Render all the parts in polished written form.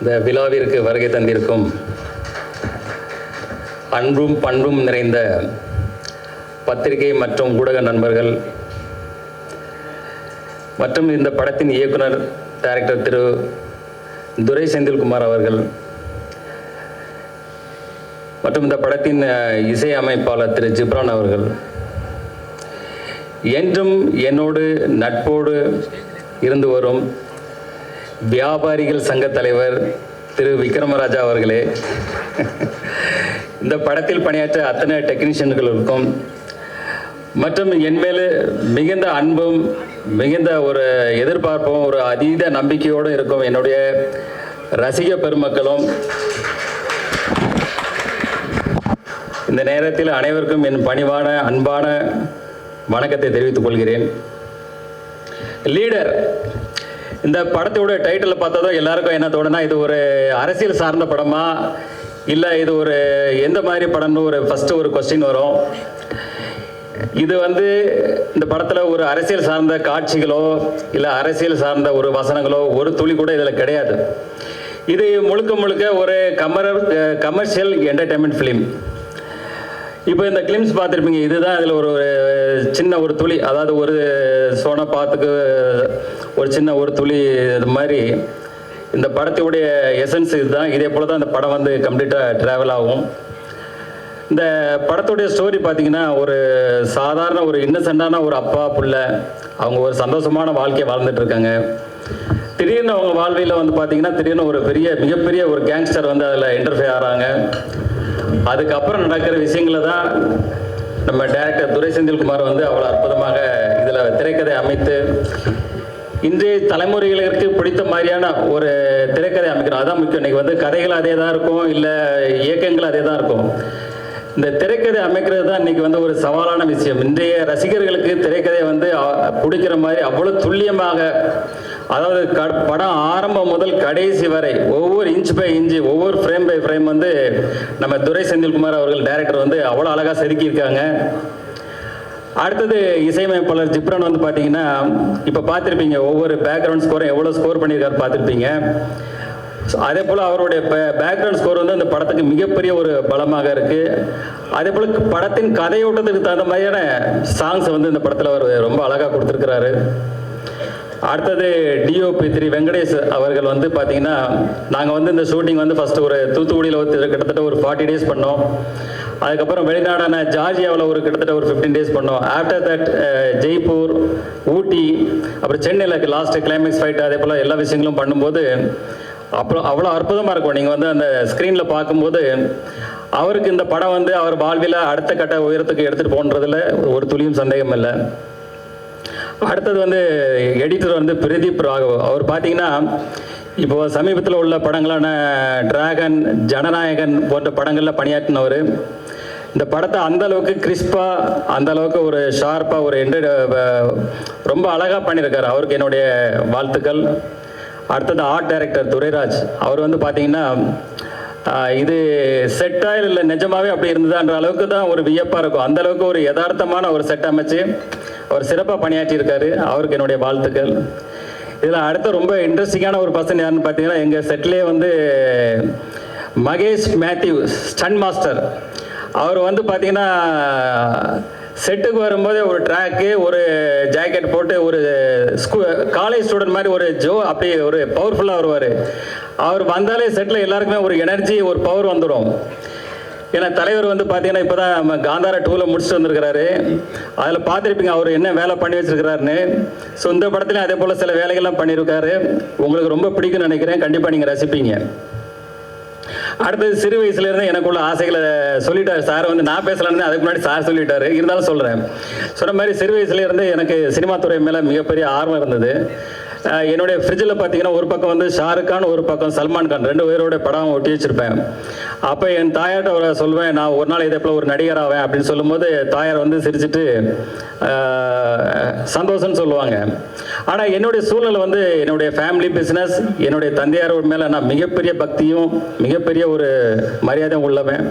இந்த விழாவிற்கு வருகை தந்திருக்கும் அன்பும் பண்பும் நிறைந்த பத்திரிகை மற்றும் ஊடக நண்பர்கள் மற்றும் இந்த படத்தின் இயக்குனர் டைரக்டர் திரு துரை செந்தில்குமார் அவர்கள் மற்றும் இந்த படத்தின் இசை அமைப்பாளர் திரு ஜிப்ரான் அவர்கள், என்றும் என்னோடு நட்போடு இருந்து வரும் வியாபாரிகள் சங்க தலைவர் திரு விக்ரமராஜா அவர்களே, இந்த படத்தில் பணியாற்ற அத்தனை டெக்னீஷியன்களுக்கும் மற்றும் என் மேலே மிகுந்த அன்பும் மிகுந்த ஒரு எதிர்பார்ப்பும் ஒரு அதீத நம்பிக்கையோடு இருக்கும் என்னுடைய ரசிக பெருமக்களும், இந்த நேரத்தில் அனைவருக்கும் என் பணிவான அன்பான வணக்கத்தை தெரிவித்துக் கொள்கிறேன். லீடர் இந்த படத்தோட டைட்டில் பார்த்ததும் எல்லாருக்கும் என்ன தோணுனா, இது ஒரு அரசியல் சார்ந்த படமா இல்லை இது ஒரு எந்த மாதிரி படம்னு ஒரு ஃபஸ்ட்டு ஒரு கொஸ்டின் வரும். இது இந்த படத்தில் ஒரு அரசியல் சார்ந்த காட்சிகளோ இல்லை அரசியல் சார்ந்த ஒரு வசனங்களோ ஒரு துளி கூட இதில் கிடையாது. இது முழுக்க முழுக்க ஒரு கமர்ஷியல் என்டர்டைன்மெண்ட் ஃபிலிம். இப்போ இந்த கிளிம்ஸ் பார்த்துருப்பீங்க, இதுதான் இதில் ஒரு சின்ன ஒரு துளி, அதாவது ஒரு சோன பாத்துக்கு ஒரு சின்ன ஒரு துளி இது மாதிரி இந்த படத்துடைய எசன்ஸ் இதுதான். இதே போல் தான் இந்த படம் கம்ப்ளீட்டாக ட்ராவல் ஆகும். இந்த படத்துடைய ஸ்டோரி பார்த்தீங்கன்னா, ஒரு சாதாரண ஒரு இன்னசென்டான ஒரு அப்பா பிள்ளை, அவங்க ஒரு சந்தோஷமான வாழ்க்கையை வாழ்ந்துட்டு இருக்காங்க. திடீர்னு அவங்க வாழ்வியில் பார்த்தீங்கன்னா திடீர்னு ஒரு மிகப்பெரிய ஒரு கேங்ஸ்டர் அதில் இன்டர்ஃபியர் ஆகிறாங்க. அதுக்கப்புறம் நடக்கிற விஷயங்களை தான் நம்ம டைரக்டர் துரை செந்தில்குமார் அவ்வளோ அற்புதமாக இதில் திரைக்கதை அமைத்து இன்றைய தலைமுறைகளுக்கு பிடித்த மாதிரியான ஒரு திரைக்கதை அமைக்கணும். அதுதான் முக்கியம். இன்றைக்கி கதைகள் அதே தான் இருக்கும், இல்லை இயக்கங்கள் அதே தான் இருக்கும். இந்த திரைக்கதை அமைக்கிறது தான் இன்றைக்கி ஒரு சவாலான விஷயம். இன்றைய ரசிகர்களுக்கு திரைக்கதை பிடிக்கிற மாதிரி அவ்வளோ துல்லியமாக, அதாவது படம் ஆரம்பம் முதல் கடைசி வரை ஒவ்வொரு இன்ச் பை இன்ச்சு ஒவ்வொரு ஃப்ரேம் பை ஃப்ரேம் நம்ம துரை செந்தில்குமார் அவர்கள் டைரக்டர் அவ்வளோ அழகாக செதுக்கியிருக்காங்க. அடுத்தது இசையமைப்பாளர் ஜிப்ரான் பார்த்தீங்கன்னா, இப்போ பார்த்துருப்பீங்க ஒவ்வொரு பேக்ரவுண்ட் ஸ்கோரும் எவ்வளோ ஸ்கோர் பண்ணியிருக்காரு பார்த்துருப்பீங்க. அதே போல் அவருடைய பேக்ரவுண்ட் ஸ்கோர் இந்த படத்துக்கு மிகப்பெரிய ஒரு பலமாக இருக்குது. அதே போல் படத்தின் கதையோட்டத்துக்கு தகுந்த மாதிரியான சாங்ஸ் இந்த படத்தில் அவர் ரொம்ப அழகாக கொடுத்துருக்கிறாரு. அடுத்தது டிஓபி திரு வெங்கடேஷ் அவர்கள் பார்த்தீங்கன்னா, நாங்கள் இந்த ஷூட்டிங் ஃபஸ்ட்டு ஒரு தூத்துக்குடியில் கிட்டத்தட்ட ஒரு 40 days பண்ணோம். அதுக்கப்புறம் வெளிநாடான ஜார்ஜியாவில் கிட்டத்தட்ட ஒரு 15 days பண்ணோம். ஆஃப்டர் தட் ஜெய்ப்பூர், ஊட்டி, அப்புறம் சென்னையில் லாஸ்ட்டு கிளைமேக்ஸ் ஃபைட், அதே போல் எல்லா விஷயங்களும் பண்ணும்போது அப்புறம் அவ்வளோ அற்புதமாக இருக்கும். நீங்கள் அந்த ஸ்க்ரீனில் பார்க்கும்போது அவருக்கு இந்த படம் அவர் வாழ்வில் அடுத்த கட்ட உயரத்துக்கு எடுத்துகிட்டு போன்றதில் ஒரு துளியும் சந்தேகம் இல்லை. அடுத்தது எடிட்டர் பிரதீப் ராகவ். அவர் பார்த்தீங்கன்னா, இப்போ சமீபத்தில் உள்ள படங்களான டிராகன், ஜனநாயகன் போன்ற படங்களில் பணியாற்றினவர். இந்த படத்தை அந்தளவுக்கு கிறிஸ்பாக, அந்தளவுக்கு ஒரு ஷார்ப்பாக ஒரு ரொம்ப அழகாக பண்ணியிருக்காரு. அவருக்கு என்னுடைய வாழ்த்துக்கள். அடுத்தது ஆர்ட் டைரக்டர் துரைராஜ். அவர் பார்த்தீங்கன்னா, இது செட்டாக இல்லை நிஜமாகவே அப்படி இருந்ததுன்ற அளவுக்கு தான் ஒரு வியப்பாக இருக்கும். அந்தளவுக்கு ஒரு யதார்த்தமான ஒரு செட் அமைச்சு அவர் சிறப்பாக பணியாற்றியிருக்காரு. அவருக்கு என்னுடைய வாழ்த்துக்கள். இதில் அடுத்த ரொம்ப இன்ட்ரெஸ்டிங்கான ஒரு பர்சன் யாருன்னு பார்த்தீங்கன்னா, எங்கள் செட்லேயே மகேஷ் மேத்யூ ஸ்டன் மாஸ்டர். அவர் பார்த்தீங்கன்னா, செட்டுக்கு வரும்போது ஒரு ட்ராக்கு, ஒரு ஜாக்கெட் போட்டு ஒரு காலேஜ் ஸ்டூடெண்ட் மாதிரி ஒரு அப்படியே ஒரு பவர்ஃபுல்லாக வருவார். அவர் வந்தாலே செட்டில் எல்லாருக்குமே ஒரு எனர்ஜி, ஒரு பவர் வந்துடும். ஏன்னா தலைவர் பார்த்தீங்கன்னா இப்போ தான் நம்ம காந்தாரா 2ல் முடிச்சுட்டு வந்திருக்கிறாரு. அதில் பார்த்துருப்பீங்க அவர் என்ன வேலை பண்ணி வச்சுருக்கிறாருன்னு. ஸோ இந்த படத்துலையும் அதே போல் சில வேலைகள்லாம் பண்ணியிருக்காரு. உங்களுக்கு ரொம்ப பிடிக்கும்னு நினைக்கிறேன். கண்டிப்பாக நீங்கள் ரசிப்பீங்க. அடுத்தது சிறு வயசுலேருந்து எனக்குள்ள ஆசைகளை சொல்லிட்டார் சார். நான் பேசலான்னு அதுக்கு முன்னாடி சார் சொல்லிட்டாரு, இருந்தாலும் சொல்கிறேன். சொன்ன மாதிரி சிறு வயசுலேருந்து எனக்கு சினிமா துறை மேலே மிகப்பெரிய ஆர்வம் இருந்தது. என்னுடைய ஃப்ரிட்ஜில் பார்த்தீங்கன்னா ஒரு பக்கம் ஷாருக் கான், ஒரு பக்கம் சல்மான் கான், 2 பேரோட படம் ஒட்டி வச்சுருப்பேன். அப்போ என் தாயார்கிட்ட சொல்வேன், நான் ஒரு நாள் இதே போல் ஒரு நடிகர் ஆவேன் அப்படின்னு சொல்லும்போது தாயார் சிரிச்சுட்டு சந்தோஷம்னு சொல்லுவாங்க. ஆனால் என்னுடைய சூழ்நிலை என்னுடைய ஃபேமிலி பிஸ்னஸ், என்னுடைய தந்தையாரோட மேலே நான் மிகப்பெரிய பக்தியும் மிகப்பெரிய ஒரு மரியாதையும் உள்ளவன்.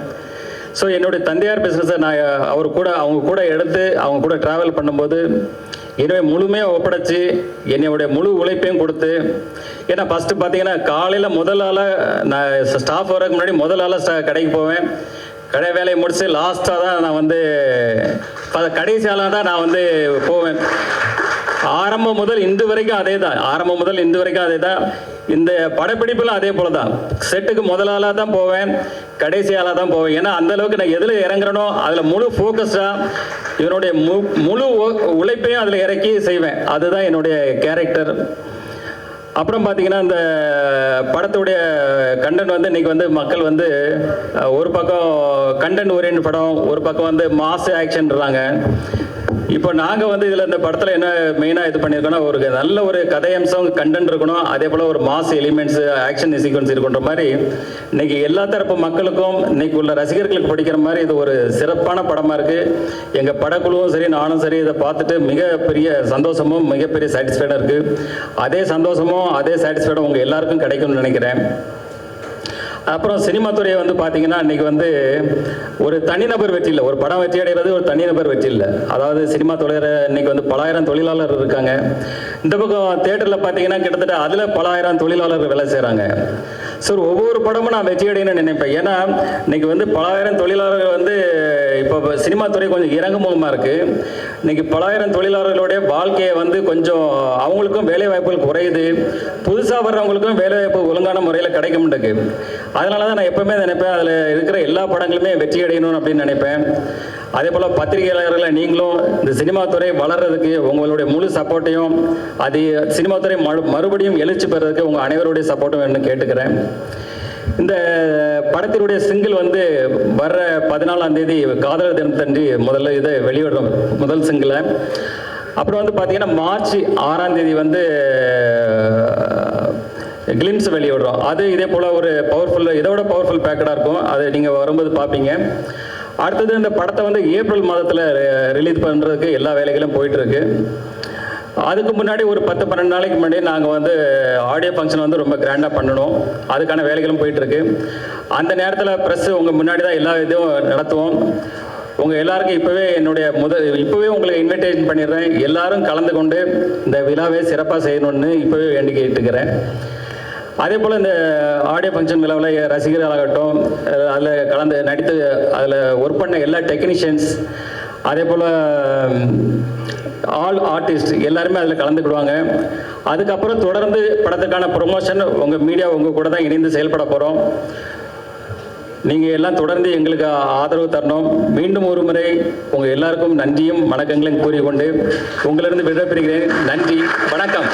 ஸோ என்னுடைய தந்தையார் பிஸ்னஸை நான் அவங்க கூட எடுத்து அவங்க கூட ட்ராவல் பண்ணும்போது எனவே முழுமையாக ஒப்படைச்சு என்னுடைய முழு உழைப்பையும் கொடுத்து, ஏன்னா ஃபஸ்ட்டு பார்த்தீங்கன்னா காலையில் முதல் ஆளாக நான் ஸ்டாஃப் வரக்கு முன்னாடி முதல் ஆளாக கடைக்கு போவேன். கடை வேலையை முடிச்சு லாஸ்ட்டாக தான் நான் வந்து கடைசி ஆளாக தான் நான் வந்து போவேன். ஆரம்பம் முதல் இன்று வரைக்கும் அதே தான். இந்த படப்பிடிப்புலாம் அதே போல தான். செட்டுக்கு முதல் ஆளாக தான் போவேன், கடைசி ஆளாக தான் போவேன். ஏன்னா அந்தளவுக்கு நான் எதில் இறங்குறனோ அதில் முழு ஃபோக்கஸ்டாக இவனுடைய முழு உழைப்பையும் அதில் இறக்கி செய்வேன். அதுதான் என்னுடைய கேரக்டர். அப்புறம் பார்த்தீங்கன்னா இந்த படத்துடைய கண்டென்ட் வந்து இன்றைக்கி வந்து மக்கள் வந்து ஒரு பக்கம் கண்டென்ட் ஓரியன்ட் படம், ஒரு பக்கம் வந்து மாஸ் ஆக்ஷன்றாங்க. இப்போ நாங்கள் வந்து இதில் இந்த படத்தில் என்ன மெயினாக இது பண்ணியிருக்கோன்னா, ஒரு நல்ல ஒரு கதையம்சம் கண்டென்ட் இருக்கணும், அதே போல் ஒரு மாஸ் எலிமெண்ட்ஸு ஆக்ஷன் சீக்வன்ஸ் இருக்குன்ற மாதிரி இன்றைக்கி எல்லா தரப்பு மக்களுக்கும் இன்றைக்கி உள்ள ரசிகர்களுக்கு பிடிக்கிற மாதிரி இது ஒரு சிறப்பான படமாக இருக்குது. எங்கள் படக்குழுவும் சரி, நானும் சரி, இதை பார்த்துட்டு மிகப்பெரிய சந்தோஷமும் மிகப்பெரிய சாட்டிஸ்ஃபைடாக இருக்குது. அதே சந்தோஷமும் அதே சாட்டிஸ்ஃபைடும் உங்கள் எல்லாருக்கும் கிடைக்கும்னு நினைக்கிறேன். அப்புறம் சினிமா துறையை வந்து பார்த்தீங்கன்னா இன்றைக்கி வந்து ஒரு தனிநபர் வெற்றி இல்லை, ஒரு படம் வெற்றி அடைகிறது ஒரு தனிநபர் வெற்றி இல்லை. அதாவது சினிமா துறையில் இன்றைக்கி வந்து பலாயிரம் தொழிலாளர் இருக்காங்க. இந்த பக்கம் தேட்டரில் பார்த்தீங்கன்னா கிட்டத்தட்ட அதில் பலாயிரம் தொழிலாளர்கள் வேலை செய்கிறாங்க. ஸோ ஒவ்வொரு படமும் நான் வெற்றி அடையணும்னு நினைப்பேன். ஏன்னா இன்றைக்கி வந்து பலாயிரம் தொழிலாளர்கள் வந்து இப்போ சினிமா துறை கொஞ்சம் இறங்குமுகமாக இருக்குது. இன்றைக்கி பலாயிரம் தொழிலாளர்களுடைய வாழ்க்கையை வந்து கொஞ்சம் அவங்களுக்கும் வேலைவாய்ப்புகள் குறையுது, புதுசாக வர்றவங்களுக்கும் வேலைவாய்ப்பு ஒழுங்கான முறையில் கிடைக்க மாட்டேங்குது. அதனால தான் நான் எப்போவுமே நினைப்பேன் அதில் இருக்கிற எல்லா படங்களுமே வெற்றி அடையணும் அப்படின்னு நினைப்பேன். அதே போல் பத்திரிகையாளர்களை நீங்களும் இந்த சினிமா துறை வளர்கிறதுக்கு உங்களுடைய முழு சப்போர்ட்டையும், அது சினிமா துறை மறுபடியும் எழுச்சி பெறதுக்கு உங்கள் அனைவருடைய சப்போர்ட்டும் வேணும்னு கேட்டுக்கிறேன். இந்த படத்தினுடைய சிங்கிள் வந்து வர்ற 14ஆம் தேதி காதலர் தினத்தன்று முதல்ல இதை வெளியிடுறோம், முதல் சிங்கிளை. அப்புறம் வந்து பார்த்தீங்கன்னா மார்ச் 6ஆம் தேதி வந்து கிளிம்ஸ் வெளியிடுறோம். அது இதே போல் ஒரு பவர்ஃபுல், இதோட பவர்ஃபுல் பேக்கடாக இருக்கும். அது நீங்கள் வரும்போது பார்ப்பீங்க. அடுத்தது இந்த படத்தை வந்து ஏப்ரல் மாதத்தில் ரிலீஸ் பண்ணுறதுக்கு எல்லா வேலைகளும் போயிட்டுருக்கு. அதுக்கு முன்னாடி ஒரு 10-12 நாளைக்கு முன்னாடி நாங்கள் வந்து ஆடியோ ஃபங்க்ஷன் வந்து ரொம்ப கிராண்டாக பண்ணணும். அதுக்கான வேலைகளும் போயிட்டுருக்கு. அந்த நேரத்தில் ப்ரெஸ்ஸு உங்கள் முன்னாடி தான் எல்லா இதுவும் நடத்துவோம். உங்கள் எல்லாருக்கும் இப்போவே உங்களுக்கு இன்விடேஷன் பண்ணிடுறேன். எல்லாரும் கலந்து கொண்டு இந்த விழாவை சிறப்பாக செய்யணும்னு இப்போவே வேண்டி கேட்டுக்கிறேன். அதே போல் இந்த ஆடியோ ஃபங்க்ஷன் விழாவில் ரசிகர்களாகட்டும், அதில் கலந்து நடித்து அதில் ஒர்க் பண்ண எல்லா டெக்னீஷியன்ஸ், அதே போல் ஆல் ஆர்டிஸ்ட் எல்லாருமே அதில் கலந்துக்கிடுவாங்க. அதுக்கப்புறம் தொடர்ந்து படத்துக்கான ப்ரொமோஷன் உங்கள் மீடியா உங்கள் கூட தான் இணைந்து செயல்பட போகிறோம். நீங்கள் எல்லாம் தொடர்ந்து எங்களுக்கு ஆதரவு தரணும். மீண்டும் ஒரு முறை உங்கள் எல்லாருக்கும் நன்றியும் வணக்கங்களையும் கூறிக்கொண்டு உங்களிருந்து விடைபெறுகிறேன். நன்றி, வணக்கம்.